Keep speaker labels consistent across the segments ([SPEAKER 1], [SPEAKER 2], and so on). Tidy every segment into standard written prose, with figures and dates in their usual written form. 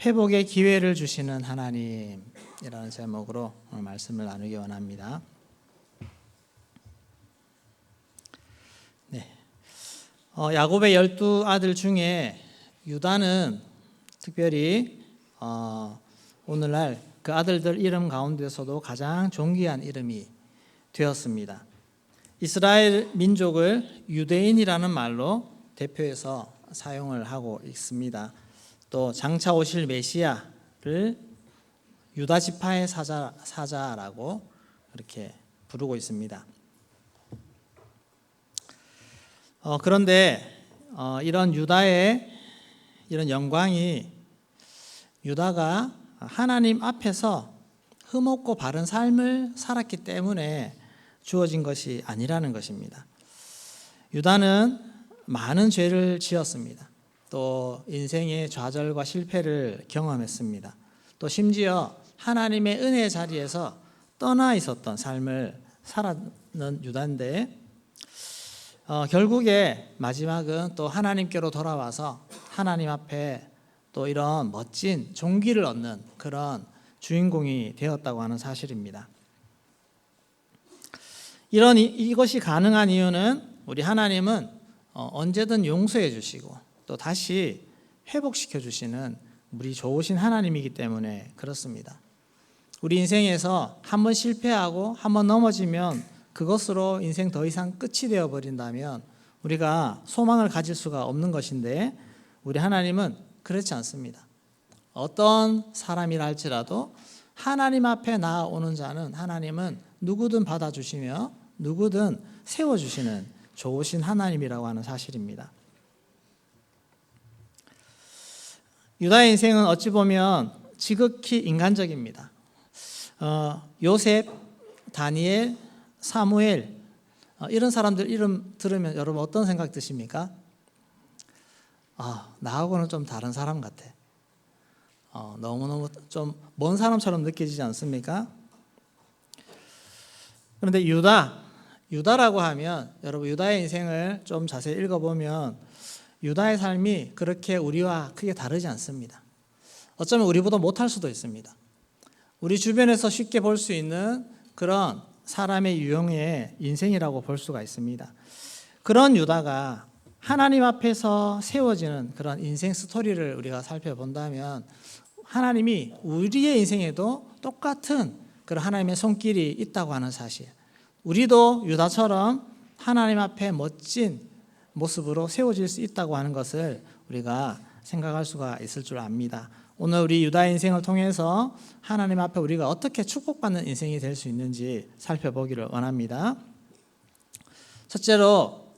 [SPEAKER 1] 회복의 기회를 주시는 하나님이라는 제목으로 오늘 말씀을 나누기 원합니다. 야곱의 12아들 중에 유다는 특별히 오늘날 그 아들들 이름 가운데서도 가장 존귀한 이름이 되었습니다. 이스라엘 민족을 유대인이라는 말로 대표해서 사용을 하고 있습니다. 또 장차 오실 메시아를 유다 지파의 사자라고 그렇게 부르고 있습니다. 그런데 이런 유다의 이런 영광이 유다가 하나님 앞에서 흠없고 바른 삶을 살았기 때문에 주어진 것이 아니라는 것입니다. 유다는 많은 죄를 지었습니다. 또 인생의 좌절과 실패를 경험했습니다. 또 심지어 하나님의 은혜의 자리에서 떠나 있었던 삶을 살았는 유다인데 결국에 마지막은 또 하나님께로 돌아와서 하나님 앞에 또 이런 멋진 존귀를 얻는 그런 주인공이 되었다고 하는 사실입니다. 이것이 가능한 이유는 우리 하나님은 언제든 용서해 주시고 또 다시 회복시켜 주시는 우리 좋으신 하나님이기 때문에 그렇습니다. 우리 인생에서 한번 실패하고 한번 넘어지면 그것으로 인생 더 이상 끝이 되어버린다면 우리가 소망을 가질 수가 없는 것인데 우리 하나님은 그렇지 않습니다. 어떤 사람이라 할지라도 하나님 앞에 나아오는 자는 하나님은 누구든 받아주시며 누구든 세워주시는 좋으신 하나님이라고 하는 사실입니다. 유다의 인생은 어찌 보면 지극히 인간적입니다. 요셉, 다니엘, 사무엘 이런 사람들 이름 들으면 여러분 어떤 생각 드십니까? 나하고는 좀 다른 사람 같아. 너무너무 좀 먼 사람처럼 느껴지지 않습니까? 그런데 유다라고 하면 여러분 유다의 인생을 좀 자세히 읽어보면 유다의 삶이 그렇게 우리와 크게 다르지 않습니다. 어쩌면 우리보다 못할 수도 있습니다. 우리 주변에서 쉽게 볼 수 있는 그런 사람의 유형의 인생이라고 볼 수가 있습니다. 그런 유다가 하나님 앞에서 세워지는 그런 인생 스토리를 우리가 살펴본다면 하나님이 우리의 인생에도 똑같은 그런 하나님의 손길이 있다고 하는 사실, 우리도 유다처럼 하나님 앞에 멋진 모습으로 세워질 수 있다고 하는 것을 우리가 생각할 수가 있을 줄 압니다. 오늘 우리 유다의 인생을 통해서 하나님 앞에 우리가 어떻게 축복받는 인생이 될 수 있는지 살펴보기를 원합니다. 첫째로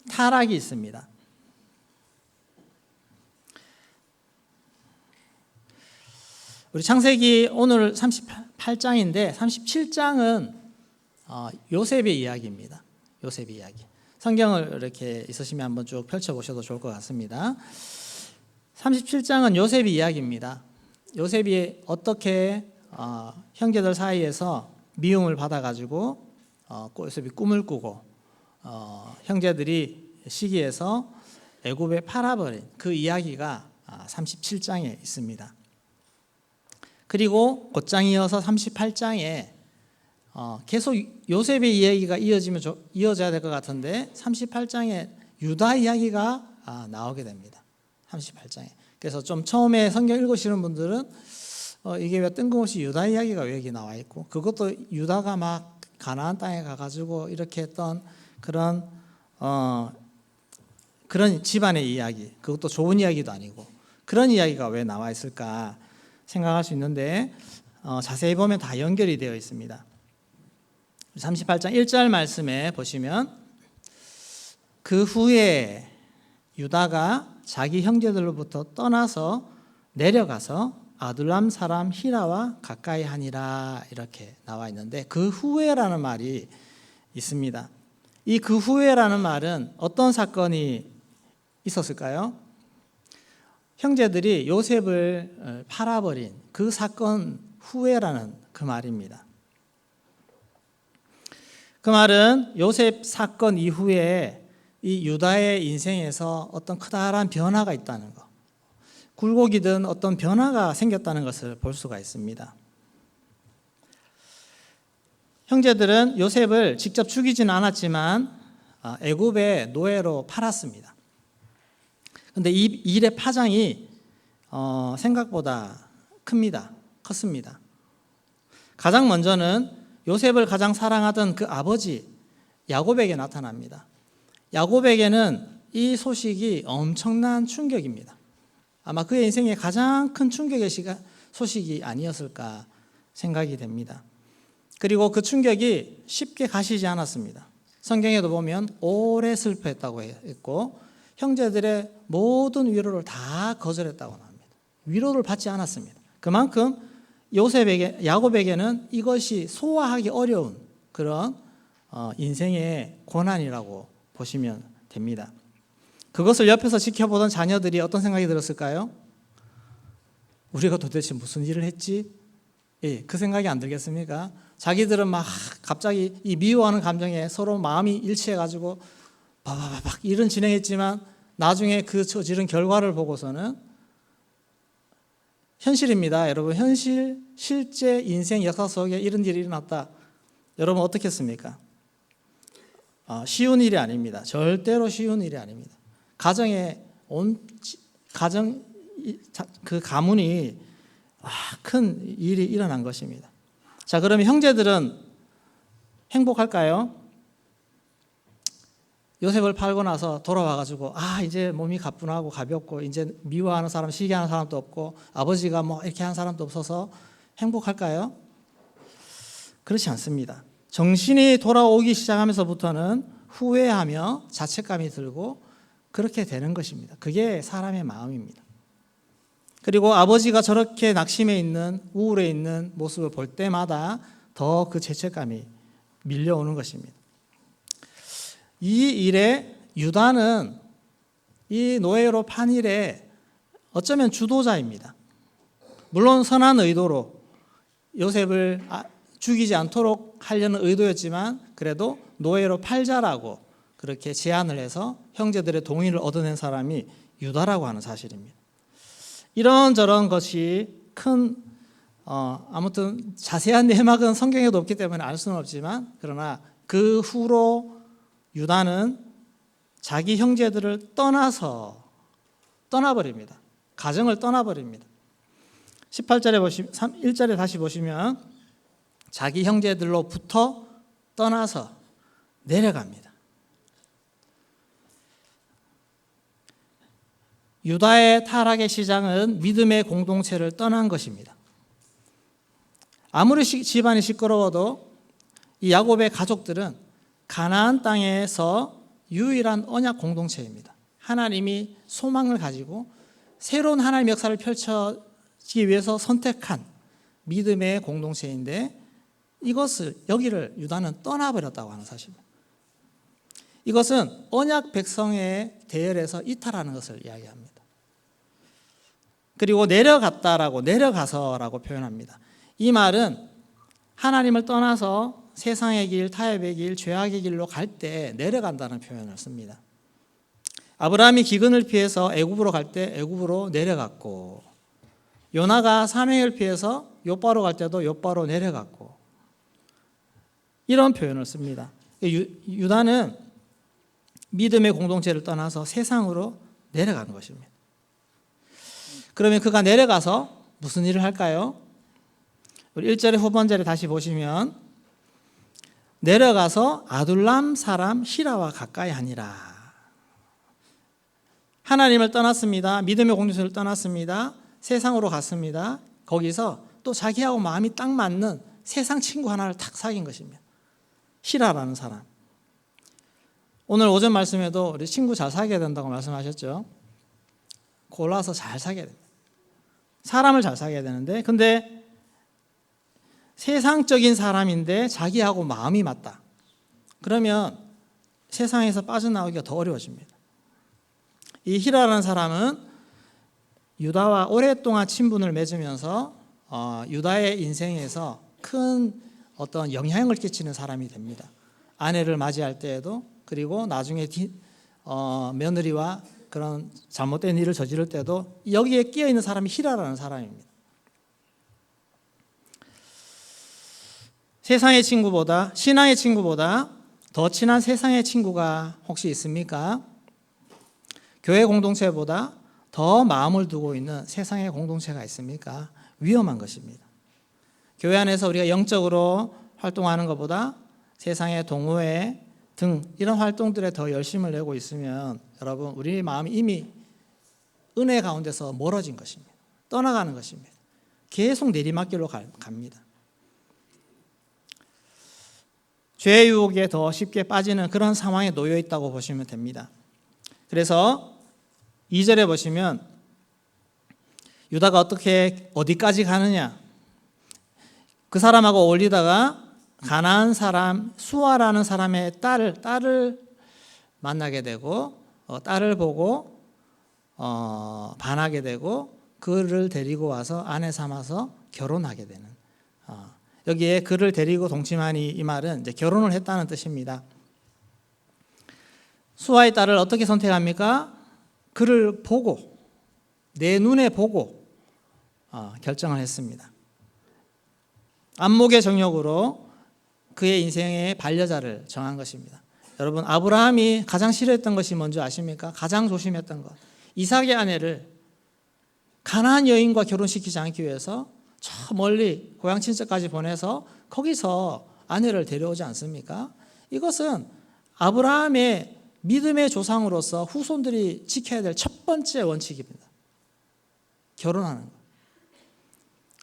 [SPEAKER 1] 타락이 있습니다. 우리 창세기 오늘 38장인데 37장은 요셉의 이야기입니다. 요셉의 이야기. 성경을 이렇게 있으시면 한번 쭉 펼쳐보셔도 좋을 것 같습니다. 37장은 요셉의 이야기입니다. 요셉이 어떻게 형제들 사이에서 미움을 받아가지고 요셉이 꿈을 꾸고 형제들이 시기해서 애굽에 팔아버린 그 이야기가 37장에 있습니다. 그리고 곧장 이어서 38장에 계속 요셉의 이야기가 이어져야 될 것 같은데 38장에 유다 이야기가 나오게 됩니다. 38장에. 그래서 좀 처음에 성경 읽으시는 분들은 이게 왜 뜬금없이 유다 이야기가 왜 여기 나와 있고 그것도 유다가 막 가나안 땅에 가가지고 이렇게 했던 그런 집안의 이야기, 그것도 좋은 이야기도 아니고 그런 이야기가 왜 나와 있을까 생각할 수 있는데 자세히 보면 다 연결이 되어 있습니다. 38장 1절 말씀에 보시면 그 후에 유다가 자기 형제들로부터 떠나서 내려가서 아둘람 사람 히라와 가까이 하니라 이렇게 나와 있는데 그 후에라는 말이 있습니다. 이 그 후에라는 말은 어떤 사건이 있었을까요? 형제들이 요셉을 팔아버린 그 사건 후에라는 그 말입니다. 그 말은 요셉 사건 이후에 이 유다의 인생에서 어떤 커다란 변화가 있다는 것, 굴곡이든 어떤 변화가 생겼다는 것을 볼 수가 있습니다. 형제들은 요셉을 직접 죽이지는 않았지만 애굽의 노예로 팔았습니다. 그런데 이 일의 파장이 생각보다 컸습니다. 가장 먼저는 요셉을 가장 사랑하던 그 아버지 야곱에게 나타납니다. 야곱에게는 이 소식이 엄청난 충격입니다. 아마 그의 인생에 가장 큰 충격의 소식이 아니었을까 생각이 됩니다. 그리고 그 충격이 쉽게 가시지 않았습니다. 성경에도 보면 오래 슬퍼했다고 했고 형제들의 모든 위로를 다 거절했다고 합니다. 위로를 받지 않았습니다. 그만큼 야곱에게는 이것이 소화하기 어려운 그런 인생의 고난이라고 보시면 됩니다. 그것을 옆에서 지켜보던 자녀들이 어떤 생각이 들었을까요? 우리가 도대체 무슨 일을 했지? 예, 그 생각이 안 들겠습니까? 자기들은 막 갑자기 이 미워하는 감정에 서로 마음이 일치해가지고 바바바박 일은 진행했지만 나중에 그 저지른 결과를 보고서는 현실입니다. 여러분, 실제 인생 역사 속에 이런 일이 일어났다. 여러분 어떻겠습니까? 쉬운 일이 아닙니다. 절대로 쉬운 일이 아닙니다. 그 가문이 큰 일이 일어난 것입니다. 자, 그러면 형제들은 행복할까요? 요셉을 팔고 나서 돌아와가지고 이제 몸이 가뿐하고 가볍고 이제 미워하는 사람, 시기하는 사람도 없고 아버지가 뭐 이렇게 하는 사람도 없어서 행복할까요? 그렇지 않습니다. 정신이 돌아오기 시작하면서부터는 후회하며 자책감이 들고 그렇게 되는 것입니다. 그게 사람의 마음입니다. 그리고 아버지가 저렇게 낙심해 있는, 우울해 있는 모습을 볼 때마다 더 그 죄책감이 밀려오는 것입니다. 이 일에 유다는 이 노예로 판 일에 어쩌면 주도자입니다. 물론 선한 의도로 요셉을 죽이지 않도록 하려는 의도였지만 그래도 노예로 팔자라고 그렇게 제안을 해서 형제들의 동의를 얻어낸 사람이 유다라고 하는 사실입니다. 이런저런 것이 아무튼 자세한 내막은 성경에도 없기 때문에 알 수는 없지만 그러나 그 후로 유다는 자기 형제들을 떠나버립니다. 가정을 떠나버립니다. 18절에 1절에 다시 보시면 자기 형제들로부터 떠나서 내려갑니다. 유다의 타락의 시작은 믿음의 공동체를 떠난 것입니다. 아무리 집안이 시끄러워도 이 야곱의 가족들은 가나안 땅에서 유일한 언약 공동체입니다. 하나님이 소망을 가지고 새로운 하나님의 역사를 펼치기 위해서 선택한 믿음의 공동체인데 여기를 유다는 떠나버렸다고 하는 사실입니다. 이것은 언약 백성의 대열에서 이탈하는 것을 이야기합니다. 그리고 내려가서라고 표현합니다. 이 말은 하나님을 떠나서 세상의 길, 타협의 길, 죄악의 길로 갈 때 내려간다는 표현을 씁니다. 아브라함이 기근을 피해서 애굽으로 갈 때 애굽으로 내려갔고 요나가 사명을 피해서 요바로 갈 때도 요바로 내려갔고 이런 표현을 씁니다. 유다는 믿음의 공동체를 떠나서 세상으로 내려가는 것입니다. 그러면 그가 내려가서 무슨 일을 할까요? 우리 1절의 후반절에 다시 보시면 내려가서 아둘람 사람 히라와 가까이 하니라. 하나님을 떠났습니다. 믿음의 공동체를 떠났습니다. 세상으로 갔습니다. 거기서 또 자기하고 마음이 딱 맞는 세상 친구 하나를 탁 사귄 것입니다. 히라라는 사람. 오늘 오전 말씀에도 우리 친구 잘 사귀어야 된다고 말씀하셨죠. 골라서 잘 사귀어야 됩니다. 사람을 잘 사귀어야 되는데 근데 세상적인 사람인데 자기하고 마음이 맞다. 그러면 세상에서 빠져나오기가 더 어려워집니다. 이 히라라는 사람은 유다와 오랫동안 친분을 맺으면서 유다의 인생에서 큰 어떤 영향을 끼치는 사람이 됩니다. 아내를 맞이할 때에도 그리고 나중에 며느리와 그런 잘못된 일을 저지를 때도 여기에 끼어 있는 사람이 히라라는 사람입니다. 세상의 친구보다, 신앙의 친구보다 더 친한 세상의 친구가 혹시 있습니까? 교회 공동체보다 더 마음을 두고 있는 세상의 공동체가 있습니까? 위험한 것입니다. 교회 안에서 우리가 영적으로 활동하는 것보다 세상의 동호회 등 이런 활동들에 더 열심을 내고 있으면 여러분, 우리 마음이 이미 은혜 가운데서 멀어진 것입니다. 떠나가는 것입니다. 계속 내리막길로 갑니다. 죄의 유혹에 더 쉽게 빠지는 그런 상황에 놓여 있다고 보시면 됩니다. 그래서 2절에 보시면 유다가 어디까지 가느냐, 그 사람하고 어울리다가 가나안 사람 수아라는 사람의 딸을 만나게 되고 딸을 보고 반하게 되고 그를 데리고 와서 아내 삼아서 결혼하게 되는, 여기에 그를 데리고 동침하니 이 말은 이제 결혼을 했다는 뜻입니다. 수아의 딸을 어떻게 선택합니까? 그를 보고, 내 눈에 보고 결정을 했습니다. 안목의 정욕으로 그의 인생의 반려자를 정한 것입니다. 여러분, 아브라함이 가장 싫어했던 것이 뭔지 아십니까? 가장 조심했던 것, 이삭의 아내를 가나안 여인과 결혼시키지 않기 위해서 저 멀리 고향 친척까지 보내서 거기서 아내를 데려오지 않습니까? 이것은 아브라함의 믿음의 조상으로서 후손들이 지켜야 될 첫 번째 원칙입니다. 결혼하는 것.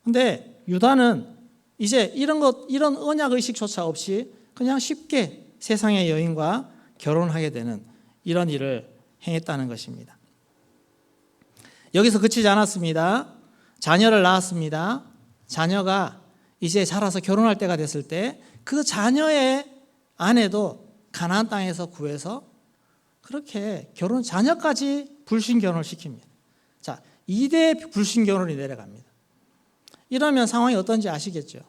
[SPEAKER 1] 근데 유다는 이제 이런 언약 의식조차 없이 그냥 쉽게 세상의 여인과 결혼하게 되는 이런 일을 행했다는 것입니다. 여기서 그치지 않았습니다. 자녀를 낳았습니다. 자녀가 이제 자라서 결혼할 때가 됐을 때 그 자녀의 아내도 가나안 땅에서 구해서 그렇게 자녀까지 불신 결혼을 시킵니다. 자, 2대 불신 결혼이 내려갑니다. 이러면 상황이 어떤지 아시겠죠?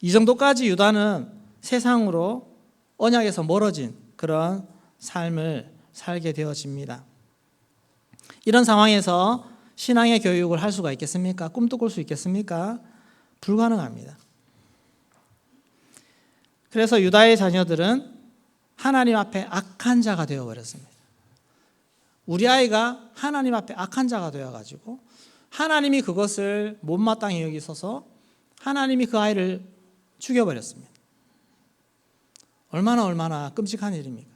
[SPEAKER 1] 이 정도까지 유다는 세상으로 언약에서 멀어진 그런 삶을 살게 되어집니다. 이런 상황에서 신앙의 교육을 할 수가 있겠습니까? 꿈도 꿀 수 있겠습니까? 불가능합니다. 그래서 유다의 자녀들은 하나님 앞에 악한 자가 되어버렸습니다. 우리 아이가 하나님 앞에 악한 자가 되어가지고 하나님이 그것을 못마땅히 여기셔서 하나님이 그 아이를 죽여버렸습니다. 얼마나 끔찍한 일입니까?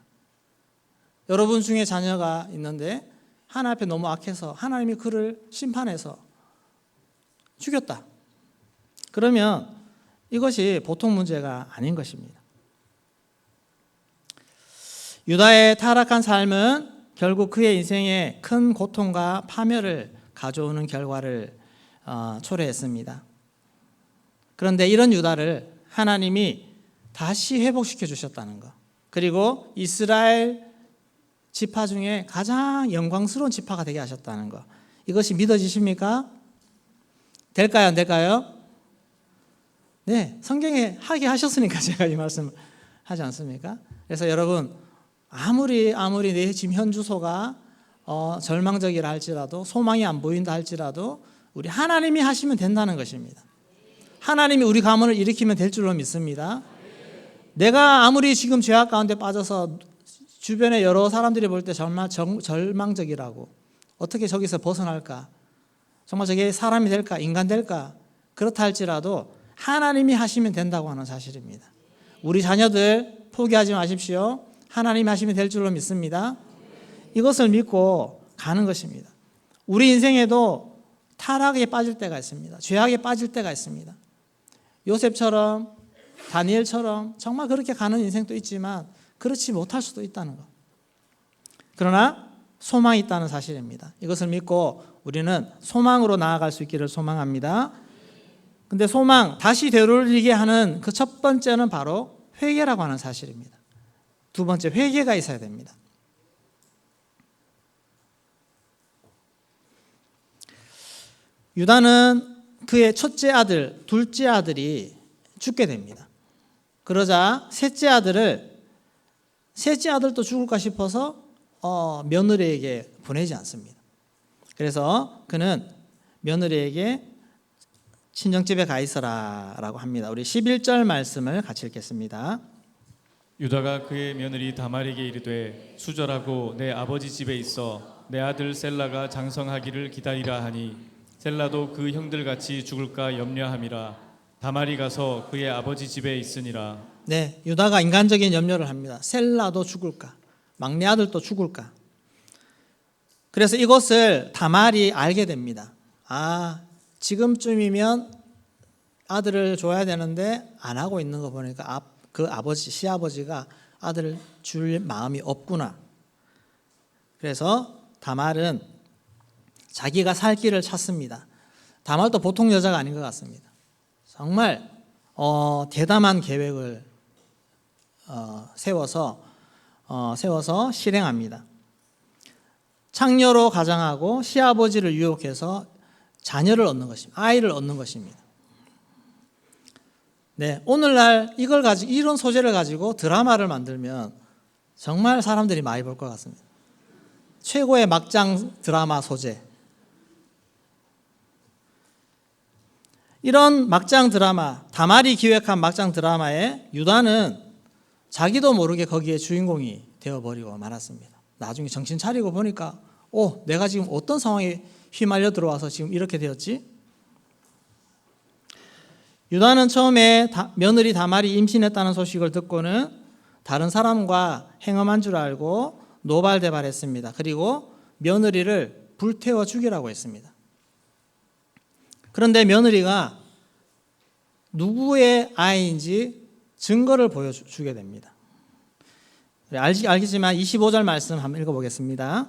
[SPEAKER 1] 여러분 중에 자녀가 있는데 하나님 앞에 너무 악해서 하나님이 그를 심판해서 죽였다. 그러면 이것이 보통 문제가 아닌 것입니다. 유다의 타락한 삶은 결국 그의 인생에 큰 고통과 파멸을 가져오는 결과를 초래했습니다. 그런데 이런 유다를 하나님이 다시 회복시켜 주셨다는 것, 그리고 이스라엘 지파 중에 가장 영광스러운 지파가 되게 하셨다는 것, 이것이 믿어지십니까? 될까요? 안 될까요? 네, 성경에 하게 하셨으니까 제가 이 말씀 하지 않습니까? 그래서 여러분, 아무리 내 지금 현 주소가 절망적이라 할지라도, 소망이 안 보인다 할지라도 우리 하나님이 하시면 된다는 것입니다. 하나님이 우리 가문을 일으키면 될 줄로 믿습니다. 내가 아무리 지금 죄악 가운데 빠져서 주변에 여러 사람들이 볼 때 정말 절망적이라고, 어떻게 저기서 벗어날까, 정말 저게 사람이 될까, 인간 될까, 그렇다 할지라도 하나님이 하시면 된다고 하는 사실입니다. 우리 자녀들 포기하지 마십시오. 하나님이 하시면 될 줄로 믿습니다. 이것을 믿고 가는 것입니다. 우리 인생에도 타락에 빠질 때가 있습니다. 죄악에 빠질 때가 있습니다. 요셉처럼, 다니엘처럼 정말 그렇게 가는 인생도 있지만 그렇지 못할 수도 있다는 것. 그러나 소망이 있다는 사실입니다. 이것을 믿고 우리는 소망으로 나아갈 수 있기를 소망합니다. 근데 소망, 다시 되돌리게 하는 그 첫 번째는 바로 회개라고 하는 사실입니다. 두 번째, 회개가 있어야 됩니다. 유다는 그의 첫째 아들, 둘째 아들이 죽게 됩니다. 그러자 셋째 아들도 죽을까 싶어서 며느리에게 보내지 않습니다. 그래서 그는 며느리에게 친정집에 가 있어라 라고 합니다. 우리 11절 말씀을 같이 읽겠습니다.
[SPEAKER 2] 유다가 그의 며느리 다말에게 이르되 수절하고 내 아버지 집에 있어 내 아들 셀라가 장성하기를 기다리라 하니 셀라도 그 형들같이 죽을까 염려함이라. 다말이 가서 그의 아버지 집에 있으니라.
[SPEAKER 1] 네, 유다가 인간적인 염려를 합니다. 셀라도 죽을까? 막내 아들도 죽을까? 그래서 이것을 다말이 알게 됩니다. 지금쯤이면 아들을 줘야 되는데 안 하고 있는 거 보니까 그 시아버지가 아들을 줄 마음이 없구나. 그래서 다말은 자기가 살 길을 찾습니다. 다말도 보통 여자가 아닌 것 같습니다. 정말 대담한 계획을 세워서 실행합니다. 창녀로 가장하고 시아버지를 유혹해서 자녀를 얻는 것입니다. 아이를 얻는 것입니다. 네, 오늘날 이런 소재를 가지고 드라마를 만들면 정말 사람들이 많이 볼 것 같습니다. 최고의 막장 드라마 소재. 이런 막장 드라마, 다말이 기획한 막장 드라마에 유다는 자기도 모르게 거기에 주인공이 되어버리고 말았습니다. 나중에 정신 차리고 보니까 내가 지금 어떤 상황에 휘말려 들어와서 지금 이렇게 되었지? 유다는 처음에 며느리 다말이 임신했다는 소식을 듣고는 다른 사람과 행음한 줄 알고 노발대발했습니다. 그리고 며느리를 불태워 죽이라고 했습니다. 그런데 며느리가 누구의 아이인지 증거를 보여주게 됩니다. 알겠지만 25절 말씀 한번 읽어보겠습니다.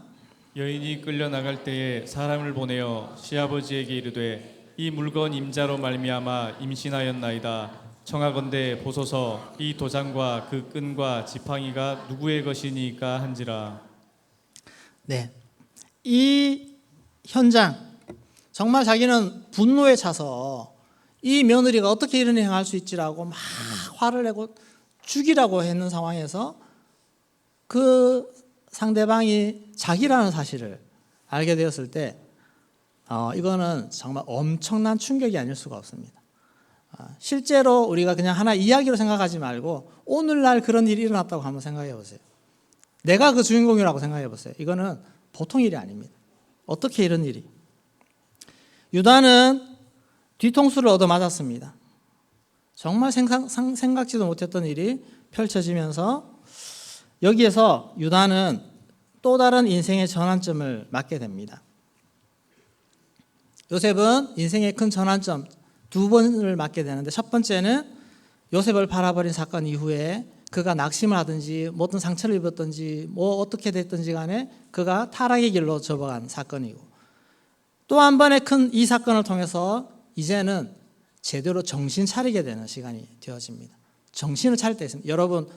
[SPEAKER 2] 여인이 끌려나갈 때에 사람을 보내어 시아버지에게 이르되 이 물건 임자로 말미암아 임신하였나이다. 청하건대 보소서 이 도장과 그 끈과 지팡이가 누구의 것이니까 한지라.
[SPEAKER 1] 네, 이 현장 정말 자기는 분노에 차서 이 며느리가 어떻게 이런 행할 수 있지라고 막 화를 내고 죽이라고 했는 상황에서 그 상대방이 자기라는 사실을 알게 되었을 때 이거는 정말 엄청난 충격이 아닐 수가 없습니다. 실제로 우리가 그냥 하나 이야기로 생각하지 말고 오늘날 그런 일이 일어났다고 한번 생각해 보세요. 내가 그 주인공이라고 생각해 보세요. 이거는 보통 일이 아닙니다. 어떻게 이런 일이? 유다는 뒤통수를 얻어맞았습니다. 정말 생각지도 못했던 일이 펼쳐지면서 여기에서 유다는 또 다른 인생의 전환점을 맞게 됩니다. 요셉은 인생의 큰 전환점 두 번을 맞게 되는데 첫 번째는 요셉을 팔아버린 사건 이후에 그가 낙심을 하든지 어떤 상처를 입었든지 어떻게 됐든지 간에 그가 타락의 길로 접어간 사건이고 또 한 번의 큰 이 사건을 통해서 이제는 제대로 정신 차리게 되는 시간이 되어집니다. 정신을 차릴 때 있습니다. 여러분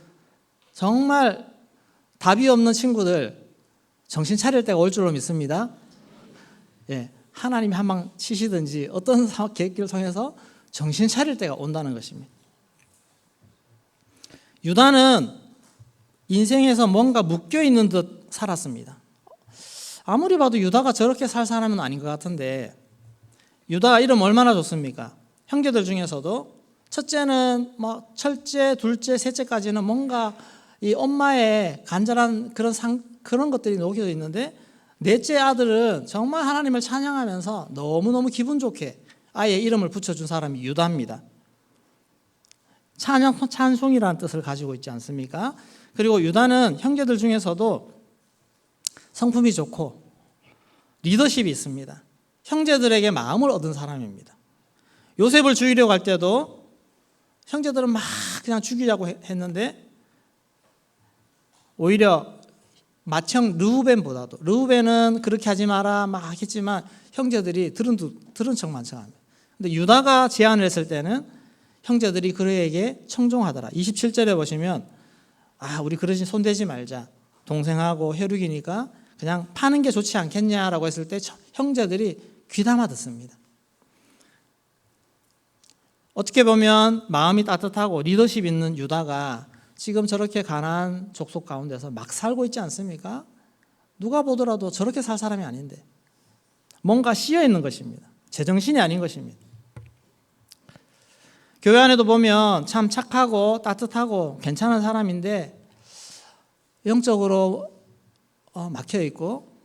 [SPEAKER 1] 정말 답이 없는 친구들 정신 차릴 때가 올 줄로 믿습니다. 예, 하나님이 한 방 치시든지 어떤 계획을 통해서 정신 차릴 때가 온다는 것입니다. 유다는 인생에서 뭔가 묶여있는 듯 살았습니다. 아무리 봐도 유다가 저렇게 살 사람은 아닌 것 같은데 유다가 이름 얼마나 좋습니까? 형제들 중에서도 첫째는 첫째, 둘째, 셋째까지는 뭔가 이 엄마의 간절한 그런 것들이 녹여져 있는데 넷째 아들은 정말 하나님을 찬양하면서 너무너무 기분 좋게 아예 이름을 붙여준 사람이 유다입니다. 찬송이라는 뜻을 가지고 있지 않습니까? 그리고 유다는 형제들 중에서도 성품이 좋고 리더십이 있습니다. 형제들에게 마음을 얻은 사람입니다. 요셉을 죽이려고 할 때도 형제들은 막 그냥 죽이려고 했는데 오히려 맏형 르우벤보다도 르우벤은 그렇게 하지 마라 막 했지만 형제들이 들은 척만 합니다. 근데 유다가 제안을 했을 때는 형제들이 그에게 청종하더라. 27절에 보시면 우리 그러지 손대지 말자. 동생하고 혈육이니까 그냥 파는 게 좋지 않겠냐라고 했을 때 형제들이 귀담아 듣습니다. 어떻게 보면 마음이 따뜻하고 리더십 있는 유다가 지금 저렇게 가난한 족속 가운데서 막 살고 있지 않습니까? 누가 보더라도 저렇게 살 사람이 아닌데 뭔가 씌여 있는 것입니다. 제정신이 아닌 것입니다. 교회 안에도 보면 참 착하고 따뜻하고 괜찮은 사람인데 영적으로 막혀 있고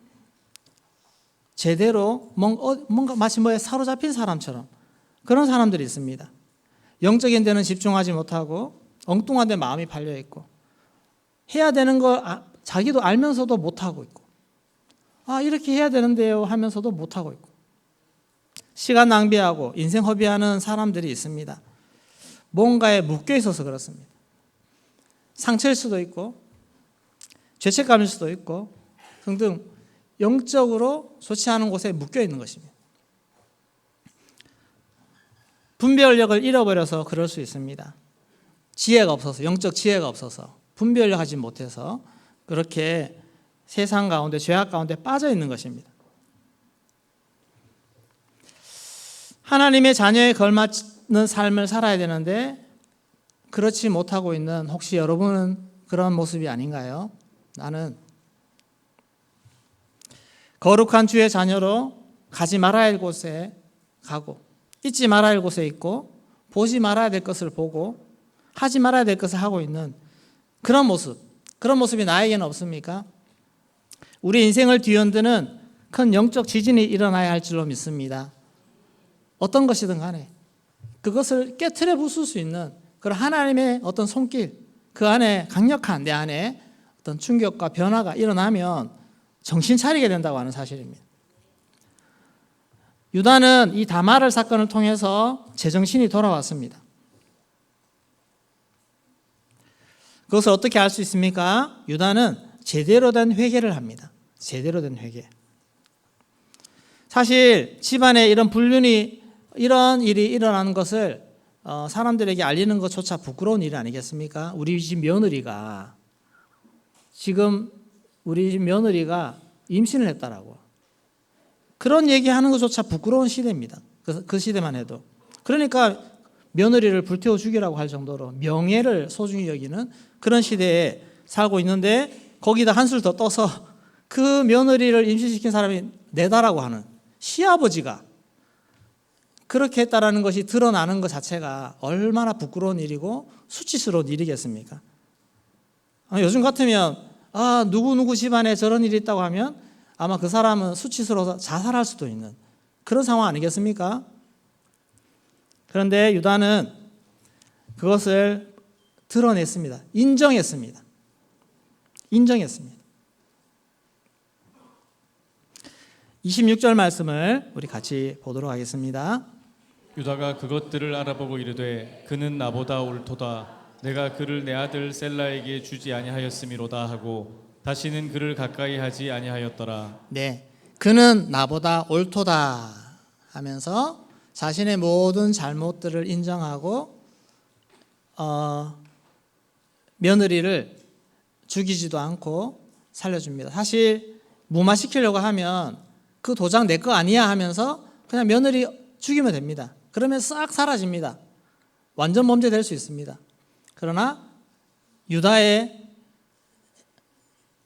[SPEAKER 1] 제대로 뭔가 마치 뭐에 사로잡힌 사람처럼 그런 사람들이 있습니다. 영적인 데는 집중하지 못하고 엉뚱한 데 마음이 팔려 있고 해야 되는 걸 자기도 알면서도 못하고 있고 이렇게 해야 되는데요 하면서도 못하고 있고 시간 낭비하고 인생 허비하는 사람들이 있습니다. 뭔가에 묶여 있어서 그렇습니다. 상처일 수도 있고 죄책감일 수도 있고 등등 영적으로 좋지 않은 곳에 묶여 있는 것입니다. 분별력을 잃어버려서 그럴 수 있습니다. 지혜가 없어서, 영적 지혜가 없어서 분별하지 못해서 그렇게 세상 가운데 죄악 가운데 빠져 있는 것입니다. 하나님의 자녀에 걸맞는 삶을 살아야 되는데 그렇지 못하고 있는 혹시 여러분은 그런 모습이 아닌가요? 나는 거룩한 주의 자녀로 가지 말아야 할 곳에 가고 잊지 말아야 할 곳에 있고 보지 말아야 될 것을 보고 하지 말아야 될 것을 하고 있는 그런 모습이 나에게는 없습니까? 우리 인생을 뒤흔드는 큰 영적 지진이 일어나야 할 줄로 믿습니다. 어떤 것이든 간에 그것을 깨트려 부술 수 있는 그런 하나님의 어떤 손길, 그 안에 강력한 내 안에 어떤 충격과 변화가 일어나면 정신 차리게 된다고 하는 사실입니다. 유다는 이 다말을 사건을 통해서 제정신이 돌아왔습니다. 그것을 어떻게 알 수 있습니까? 유다는 제대로 된 회개를 합니다. 제대로 된 회개. 사실 집안에 이런 불륜이 이런 일이 일어나는 것을 사람들에게 알리는 것조차 부끄러운 일 아니겠습니까? 우리 집 며느리가 임신을 했다라고 그런 얘기하는 것조차 부끄러운 시대입니다. 그 시대만 해도. 그러니까 며느리를 불태워 죽이라고 할 정도로 명예를 소중히 여기는 그런 시대에 살고 있는데 거기다 한술 더 떠서 그 며느리를 임신시킨 사람이 내다라고 하는 시아버지가 그렇게 했다라는 것이 드러나는 것 자체가 얼마나 부끄러운 일이고 수치스러운 일이겠습니까? 요즘 같으면 누구 집안에 저런 일이 있다고 하면 아마 그 사람은 수치스러워서 자살할 수도 있는 그런 상황 아니겠습니까? 그런데 유다는 그것을 드러냈습니다. 인정했습니다. 26절 말씀을 우리 같이 보도록 하겠습니다.
[SPEAKER 2] 유다가 그것들을 알아보고 이르되 그는 나보다 옳도다. 내가 그를 내 아들 셀라에게 주지 아니하였음이로다 하고 다시는 그를 가까이 하지 아니하였더라.
[SPEAKER 1] 네, 그는 나보다 옳도다 하면서 자신의 모든 잘못들을 인정하고 며느리를 죽이지도 않고 살려줍니다. 사실 무마시키려고 하면 그 도장 내 거 아니야 하면서 그냥 며느리 죽이면 됩니다. 그러면 싹 사라집니다. 완전 범죄될 수 있습니다. 그러나 유다의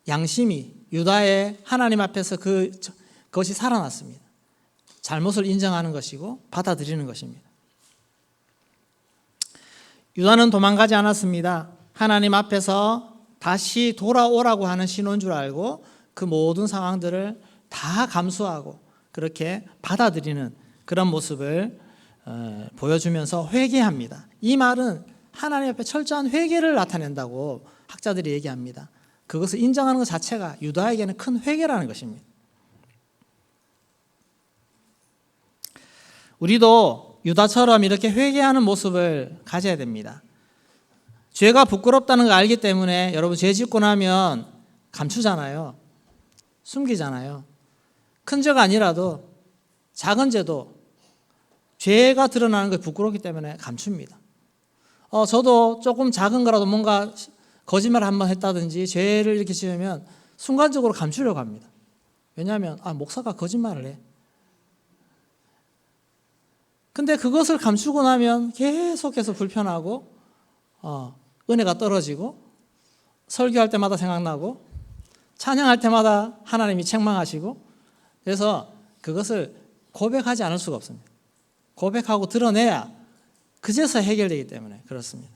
[SPEAKER 1] 양심이 유다의 하나님 앞에서 그것이 살아났습니다. 잘못을 인정하는 것이고 받아들이는 것입니다. 유다는 도망가지 않았습니다. 하나님 앞에서 다시 돌아오라고 하는 신호인 줄 알고 그 모든 상황들을 다 감수하고 그렇게 받아들이는 그런 모습을 보여주면서 회개합니다. 이 말은 하나님 앞에 철저한 회개를 나타낸다고 학자들이 얘기합니다. 그것을 인정하는 것 자체가 유다에게는 큰 회개라는 것입니다. 우리도 유다처럼 이렇게 회개하는 모습을 가져야 됩니다. 죄가 부끄럽다는 걸 알기 때문에 여러분 죄 짓고 나면 감추잖아요. 숨기잖아요. 큰 죄가 아니라도 작은 죄도 죄가 드러나는 게 부끄럽기 때문에 감춥니다. 저도 조금 작은 거라도 뭔가 거짓말을 한번 했다든지 죄를 이렇게 지으면 순간적으로 감추려고 합니다. 왜냐하면 목사가 거짓말을 해. 근데 그것을 감추고 나면 계속해서 불편하고 은혜가 떨어지고 설교할 때마다 생각나고 찬양할 때마다 하나님이 책망하시고, 그래서 그것을 고백하지 않을 수가 없습니다. 고백하고 드러내야 그제서 해결되기 때문에 그렇습니다.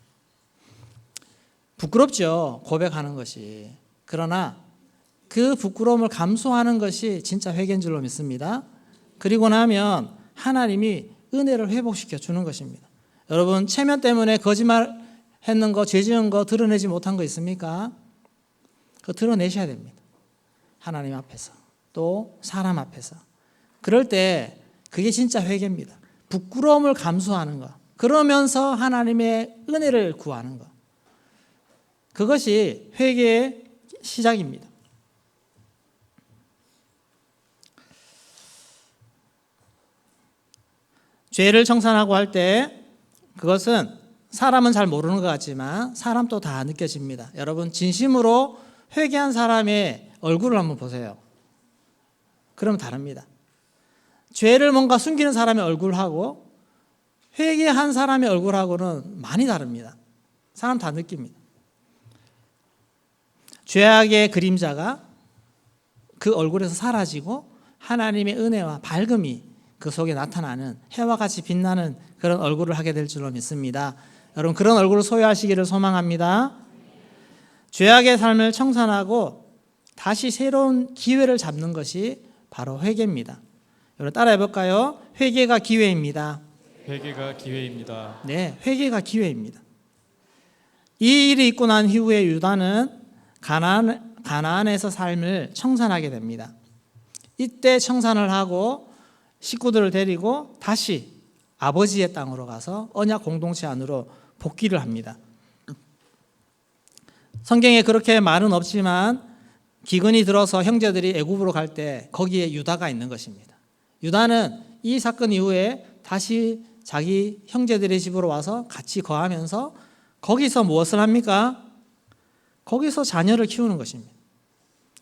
[SPEAKER 1] 부끄럽죠, 고백하는 것이. 그러나 그 부끄러움을 감수하는 것이 진짜 회개인 줄로 믿습니다. 그리고 나면 하나님이 은혜를 회복시켜 주는 것입니다. 여러분, 체면 때문에 거짓말 했는 거, 죄 지은 거, 드러내지 못한 거 있습니까? 그거 드러내셔야 됩니다. 하나님 앞에서, 또 사람 앞에서. 그럴 때 그게 진짜 회개입니다. 부끄러움을 감수하는 것, 그러면서 하나님의 은혜를 구하는 것, 그것이 회개의 시작입니다. 죄를 청산하고 할 때 그것은 사람은 잘 모르는 것 같지만 사람도 다 느껴집니다. 여러분, 진심으로 회개한 사람의 얼굴을 한번 보세요. 그러면 다릅니다. 죄를 뭔가 숨기는 사람의 얼굴하고 회개한 사람의 얼굴하고는 많이 다릅니다. 사람 다 느낍니다. 죄악의 그림자가 그 얼굴에서 사라지고 하나님의 은혜와 밝음이 그 속에 나타나는 해와 같이 빛나는 그런 얼굴을 하게 될 줄로 믿습니다. 여러분, 그런 얼굴을 소유하시기를 소망합니다. 죄악의 삶을 청산하고 다시 새로운 기회를 잡는 것이 바로 회개입니다. 여러분, 따라해 볼까요? 회개가 기회입니다.
[SPEAKER 2] 회개가 기회입니다.
[SPEAKER 1] 네, 회개가 기회입니다. 이 일이 있고 난 이후에 유다는 가나안에서 삶을 청산하게 됩니다. 이때 청산을 하고 식구들을 데리고 다시 아버지의 땅으로 가서 언약 공동체 안으로 복귀를 합니다. 성경에 그렇게 말은 없지만 기근이 들어서 형제들이 애굽으로 갈 때 거기에 유다가 있는 것입니다. 유다는 이 사건 이후에 다시 자기 형제들의 집으로 와서 같이 거하면서 거기서 무엇을 합니까? 거기서 자녀를 키우는 것입니다.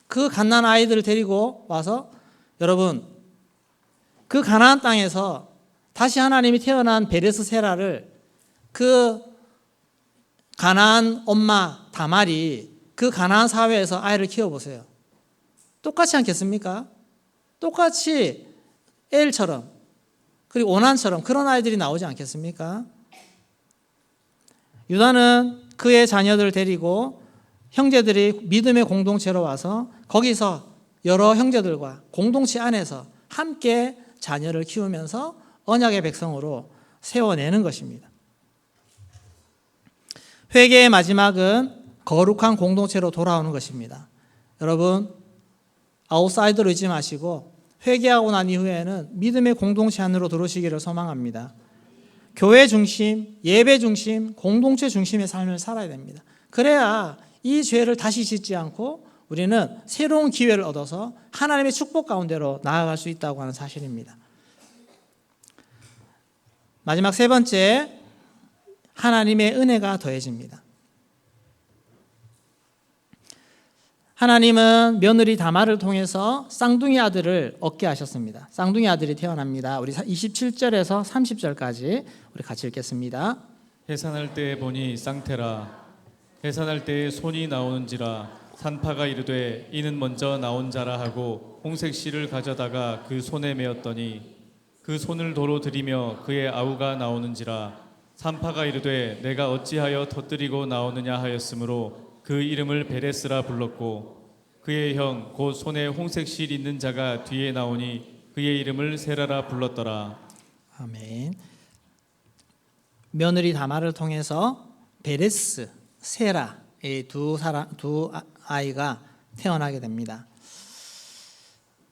[SPEAKER 1] 그 갓난 아이들을 데리고 와서, 여러분, 그 가나안 땅에서 다시 하나님이 태어난 베레스 세라를 그 가나안 엄마 다말이 그 가나안 사회에서 아이를 키워보세요. 똑같지 않겠습니까? 똑같이 엘처럼, 그리고 오난처럼 그런 아이들이 나오지 않겠습니까? 유다는 그의 자녀들을 데리고 형제들이 믿음의 공동체로 와서 거기서 여러 형제들과 공동체 안에서 함께 자녀를 키우면서 언약의 백성으로 세워내는 것입니다. 회개의 마지막은 거룩한 공동체로 돌아오는 것입니다. 여러분, 아웃사이더로 있지 마시고 회개하고 난 이후에는 믿음의 공동체 안으로 들어오시기를 소망합니다. 교회 중심, 예배 중심, 공동체 중심의 삶을 살아야 됩니다. 그래야 이 죄를 다시 짓지 않고 우리는 새로운 기회를 얻어서 하나님의 축복 가운데로 나아갈 수 있다고 하는 사실입니다. 마지막 세 번째, 하나님의 은혜가 더해집니다. 하나님은 며느리 다말을 통해서 쌍둥이 아들을 얻게 하셨습니다. 쌍둥이 아들이 태어납니다. 우리 27절에서 30절까지 우리 같이 읽겠습니다.
[SPEAKER 2] 해산할 때 보니 쌍태라. 해산할 때에 손이 나오는지라. 산파가 이르되 이는 먼저 나온 자라 하고 홍색 실을 가져다가 그 손에 메었더니 그 손을 도로 들이며 그의 아우가 나오는지라. 산파가 이르되 내가 어찌하여 터뜨리고 나오느냐 하였으므로 그 이름을 베레스라 불렀고 그의 형 곧 손에 홍색 실 있는 자가 뒤에 나오니 그의 이름을 세라라 불렀더라.
[SPEAKER 1] 아멘. 며느리 다말을 통해서 베레스, 세라 이 두 아이가 태어나게 됩니다.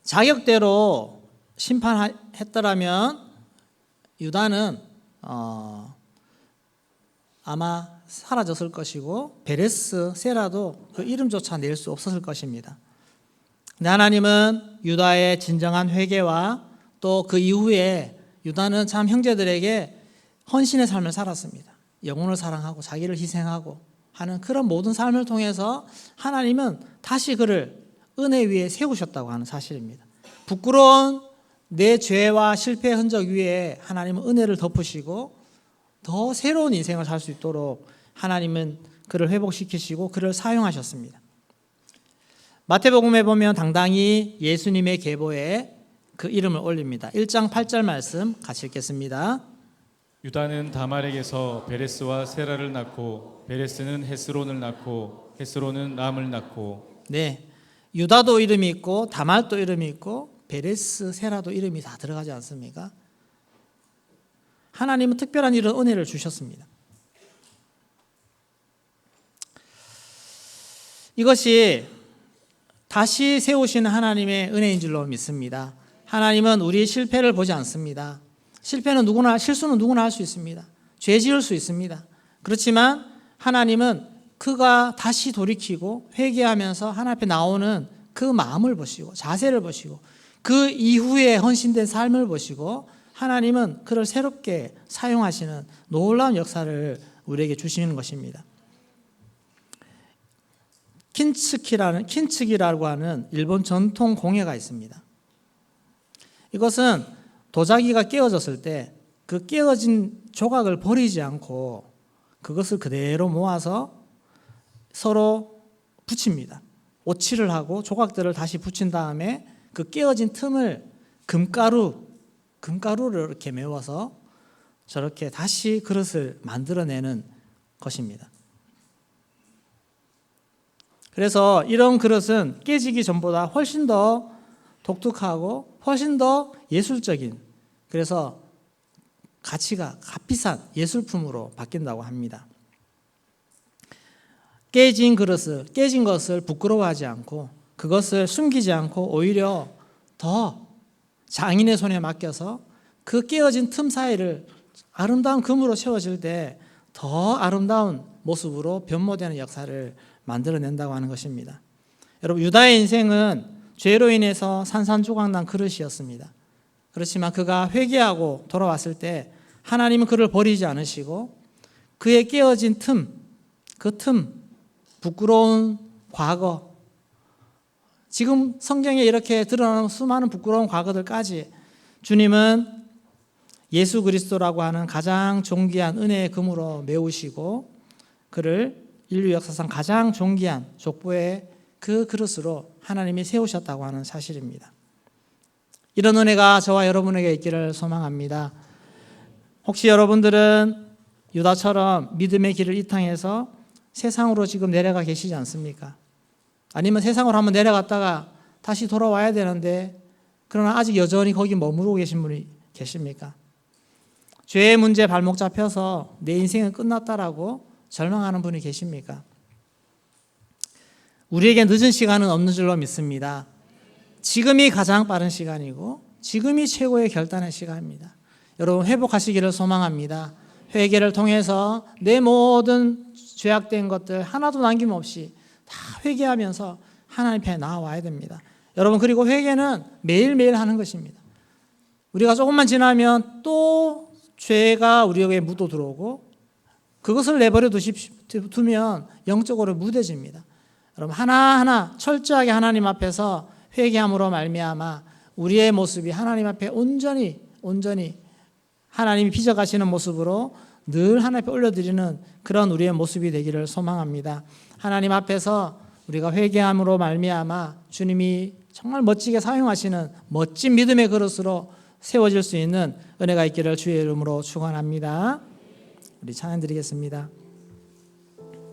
[SPEAKER 1] 자격대로 심판했더라면 유다는 아마 사라졌을 것이고 베레스, 세라도 그 이름조차 낼 수 없었을 것입니다. 근데 하나님은 유다의 진정한 회개와 또 그 이후에 유다는 참 형제들에게 헌신의 삶을 살았습니다. 영혼을 사랑하고 자기를 희생하고 하는 그런 모든 삶을 통해서 하나님은 다시 그를 은혜 위에 세우셨다고 하는 사실입니다. 부끄러운 내 죄와 실패의 흔적 위에 하나님은 은혜를 덮으시고 더 새로운 인생을 살 수 있도록 하나님은 그를 회복시키시고 그를 사용하셨습니다. 마태복음에 보면 당당히 예수님의 계보에 그 이름을 올립니다. 1장 8절 말씀 같이 읽겠습니다.
[SPEAKER 2] 유다는 다말에게서 베레스와 세라를 낳고 베레스는 헤스론을 낳고 헤스론은 람을 낳고.
[SPEAKER 1] 네, 유다도 이름이 있고 다말도 이름이 있고 베레스, 세라도 이름이 다 들어가지 않습니까? 하나님은 특별한 이런 은혜를 주셨습니다. 이것이 다시 세우시는 하나님의 은혜인 줄로 믿습니다. 하나님은 우리의 실패를 보지 않습니다. 실수는 누구나 할 수 있습니다. 죄 지을 수 있습니다. 그렇지만 하나님은 그가 다시 돌이키고 회개하면서 하나님 앞에 나오는 그 마음을 보시고 자세를 보시고 그 이후에 헌신된 삶을 보시고 하나님은 그를 새롭게 사용하시는 놀라운 역사를 우리에게 주시는 것입니다. 킨츠기라고 하는 일본 전통 공예가 있습니다. 이것은 도자기가 깨어졌을 때 그 깨어진 조각을 버리지 않고 그것을 그대로 모아서 서로 붙입니다. 오칠을 하고 조각들을 다시 붙인 다음에 그 깨어진 틈을 금가루를 이렇게 메워서 저렇게 다시 그릇을 만들어내는 것입니다. 그래서 이런 그릇은 깨지기 전보다 훨씬 더 독특하고 훨씬 더 예술적인, 그래서 가치가 값비싼 예술품으로 바뀐다고 합니다. 깨진 것을 부끄러워하지 않고 그것을 숨기지 않고 오히려 더 장인의 손에 맡겨서 그 깨어진 틈 사이를 아름다운 금으로 채워질 때 더 아름다운 모습으로 변모되는 역사를 만들어낸다고 하는 것입니다. 여러분, 유다의 인생은 죄로 인해서 산산조각난 그릇이었습니다. 그렇지만 그가 회개하고 돌아왔을 때 하나님은 그를 버리지 않으시고 그의 깨어진 그 틈, 부끄러운 과거, 지금 성경에 이렇게 드러나는 수많은 부끄러운 과거들까지 주님은 예수 그리스도라고 하는 가장 존귀한 은혜의 금으로 메우시고 그를 인류 역사상 가장 존귀한 족보의 그 그릇으로 하나님이 세우셨다고 하는 사실입니다. 이런 은혜가 저와 여러분에게 있기를 소망합니다. 혹시 여러분들은 유다처럼 믿음의 길을 이탕해서 세상으로 지금 내려가 계시지 않습니까? 아니면 세상으로 한번 내려갔다가 다시 돌아와야 되는데 그러나 아직 여전히 거기 머무르고 계신 분이 계십니까? 죄의 문제에 발목 잡혀서 내 인생은 끝났다라고 절망하는 분이 계십니까? 우리에게 늦은 시간은 없는 줄로 믿습니다. 지금이 가장 빠른 시간이고 지금이 최고의 결단의 시간입니다. 여러분, 회복하시기를 소망합니다. 회개를 통해서 내 모든 죄악된 것들 하나도 남김없이 다 회개하면서 하나님 앞에 나와야 됩니다. 여러분, 그리고 회개는 매일매일 하는 것입니다. 우리가 조금만 지나면 또 죄가 우리에게 묻어 들어오고 그것을 내버려 두면 영적으로 무뎌집니다. 여러분, 하나하나 철저하게 하나님 앞에서 회개함으로 말미암아 우리의 모습이 하나님 앞에 온전히 하나님이 빚어가시는 모습으로 늘 하나님 앞에 올려드리는 그런 우리의 모습이 되기를 소망합니다. 하나님 앞에서 우리가 회개함으로 말미암아 주님이 정말 멋지게 사용하시는 멋진 믿음의 그릇으로 세워질 수 있는 은혜가 있기를 주의 이름으로 축원합니다. 우리 찬양 드리겠습니다.